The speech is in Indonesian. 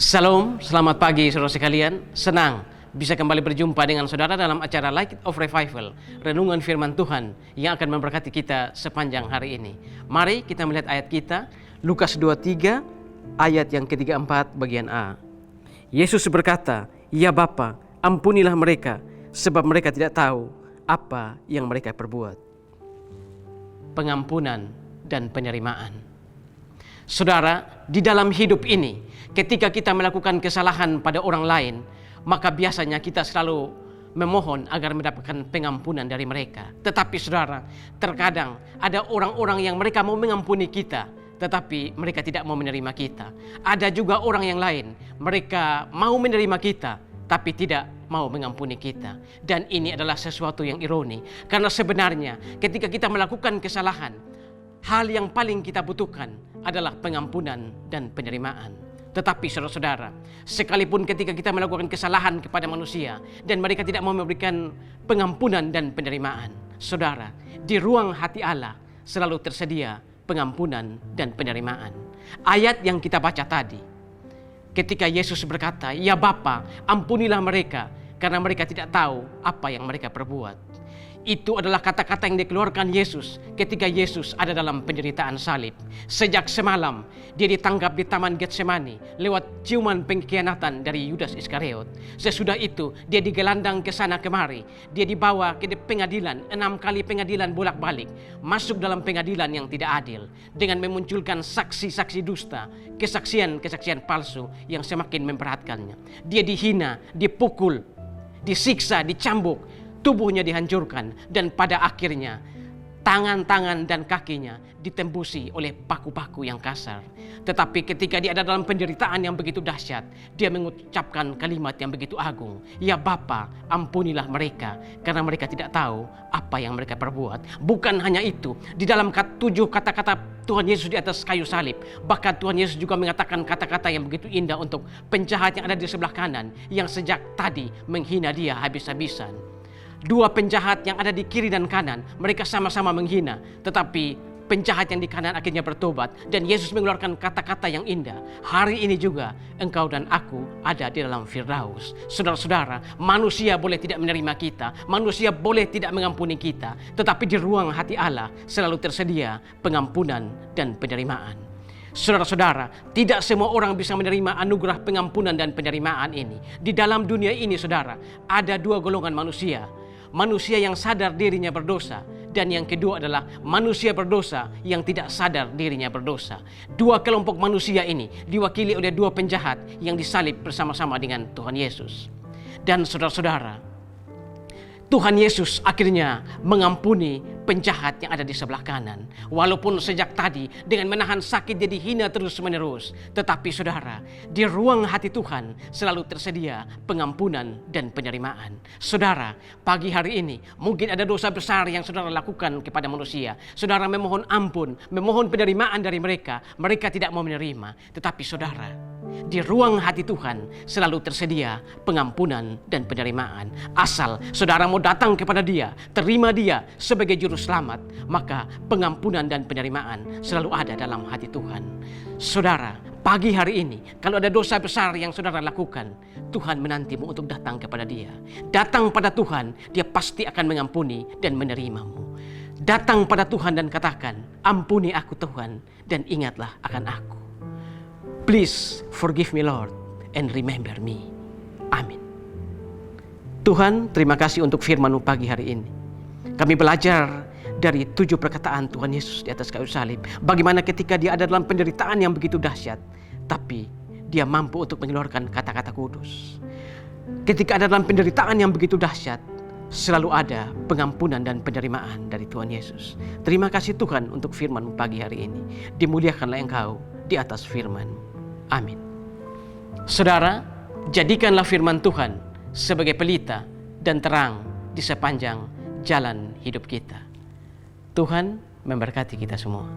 Salam, selamat pagi saudara sekalian. Senang bisa kembali berjumpa dengan saudara dalam acara Light of Revival, renungan firman Tuhan yang akan memberkati kita sepanjang hari ini. Mari kita melihat ayat kita, Lukas 23 ayat yang ke-34 bagian A. Yesus berkata, "Ya Bapa, ampunilah mereka, sebab mereka tidak tahu apa yang mereka perbuat." Pengampunan dan penerimaan. Saudara, di dalam hidup ini, ketika kita melakukan kesalahan pada orang lain, maka biasanya kita selalu memohon agar mendapatkan pengampunan dari mereka. Tetapi saudara, terkadang ada orang-orang yang mereka mau mengampuni kita, tetapi mereka tidak mau menerima kita. Ada juga orang yang lain, mereka mau menerima kita, tapi tidak mau mengampuni kita. Dan ini adalah sesuatu yang ironi, karena sebenarnya ketika kita melakukan kesalahan, hal yang paling kita butuhkan adalah pengampunan dan penerimaan. Tetapi saudara-saudara, sekalipun ketika kita melakukan kesalahan kepada manusia dan mereka tidak mau memberikan pengampunan dan penerimaan, saudara, di ruang hati Allah selalu tersedia pengampunan dan penerimaan. Ayat yang kita baca tadi, ketika Yesus berkata, "Ya Bapa, ampunilah mereka, karena mereka tidak tahu apa yang mereka perbuat." Itu adalah kata-kata yang dikeluarkan Yesus ketika Yesus ada dalam penderitaan salib. Sejak semalam dia ditangkap di Taman Getsemani lewat ciuman pengkhianatan dari Yudas Iskariot. Sesudah itu dia digelandang ke sana kemari. Dia dibawa ke pengadilan, 6 kali pengadilan bolak-balik. Masuk dalam pengadilan yang tidak adil dengan memunculkan saksi-saksi dusta, kesaksian-kesaksian palsu yang semakin memberatkannya. Dia dihina, dipukul, disiksa, dicambuk, tubuhnya dihancurkan, dan pada akhirnya tangan-tangan dan kakinya ditembusi oleh paku-paku yang kasar. Tetapi ketika dia ada dalam penderitaan yang begitu dahsyat, dia mengucapkan kalimat yang begitu agung, "Ya Bapa, ampunilah mereka, karena mereka tidak tahu apa yang mereka perbuat." Bukan hanya itu, di dalam 7 kata-kata Tuhan Yesus di atas kayu salib, bahkan Tuhan Yesus juga mengatakan kata-kata yang begitu indah untuk penjahat yang ada di sebelah kanan, yang sejak tadi menghina dia habis-habisan. 2 penjahat yang ada di kiri dan kanan, mereka sama-sama menghina, tetapi penjahat yang di kanan akhirnya bertobat, dan Yesus mengeluarkan kata-kata yang indah, "Hari ini juga engkau dan aku ada di dalam Firdaus." Saudara-saudara, manusia boleh tidak menerima kita, manusia boleh tidak mengampuni kita, tetapi di ruang hati Allah selalu tersedia pengampunan dan penerimaan. Saudara-saudara, tidak semua orang bisa menerima anugerah pengampunan dan penerimaan ini. Di dalam dunia ini, saudara, ada 2 golongan manusia. Manusia yang sadar dirinya berdosa, dan yang kedua adalah manusia berdosa yang tidak sadar dirinya berdosa. 2 kelompok manusia ini diwakili oleh 2 penjahat yang disalib bersama-sama dengan Tuhan Yesus. Dan saudara-saudara, Tuhan Yesus akhirnya mengampuni penjahat yang ada di sebelah kanan. Walaupun sejak tadi dengan menahan sakit dia dihina terus-menerus, tetapi saudara, di ruang hati Tuhan selalu tersedia pengampunan dan penerimaan. Saudara, pagi hari ini mungkin ada dosa besar yang saudara lakukan kepada manusia. Saudara memohon ampun, memohon penerimaan dari mereka. Mereka tidak mau menerima. Tetapi saudara, di ruang hati Tuhan selalu tersedia pengampunan dan penerimaan. Asal saudara mau datang kepada Dia, terima Dia sebagai juru selamat, maka pengampunan dan penerimaan selalu ada dalam hati Tuhan. Saudara, pagi hari ini kalau ada dosa besar yang saudara lakukan, Tuhan menantimu untuk datang kepada Dia. Datang pada Tuhan, Dia pasti akan mengampuni dan menerimamu. Datang pada Tuhan dan katakan, "Ampuni aku Tuhan, dan ingatlah akan aku. Please forgive me Lord and remember me." Amin. Tuhan, terima kasih untuk firman-Mu pagi hari ini. Kami belajar dari 7 perkataan Tuhan Yesus di atas kayu salib. Bagaimana ketika Dia ada dalam penderitaan yang begitu dahsyat, tapi Dia mampu untuk mengeluarkan kata-kata kudus. Ketika ada dalam penderitaan yang begitu dahsyat, selalu ada pengampunan dan penerimaan dari Tuhan Yesus. Terima kasih Tuhan untuk firman-Mu pagi hari ini. Dimuliakanlah Engkau di atas firman. Amin. Saudara, jadikanlah firman Tuhan sebagai pelita dan terang di sepanjang jalan hidup kita. Tuhan memberkati kita semua.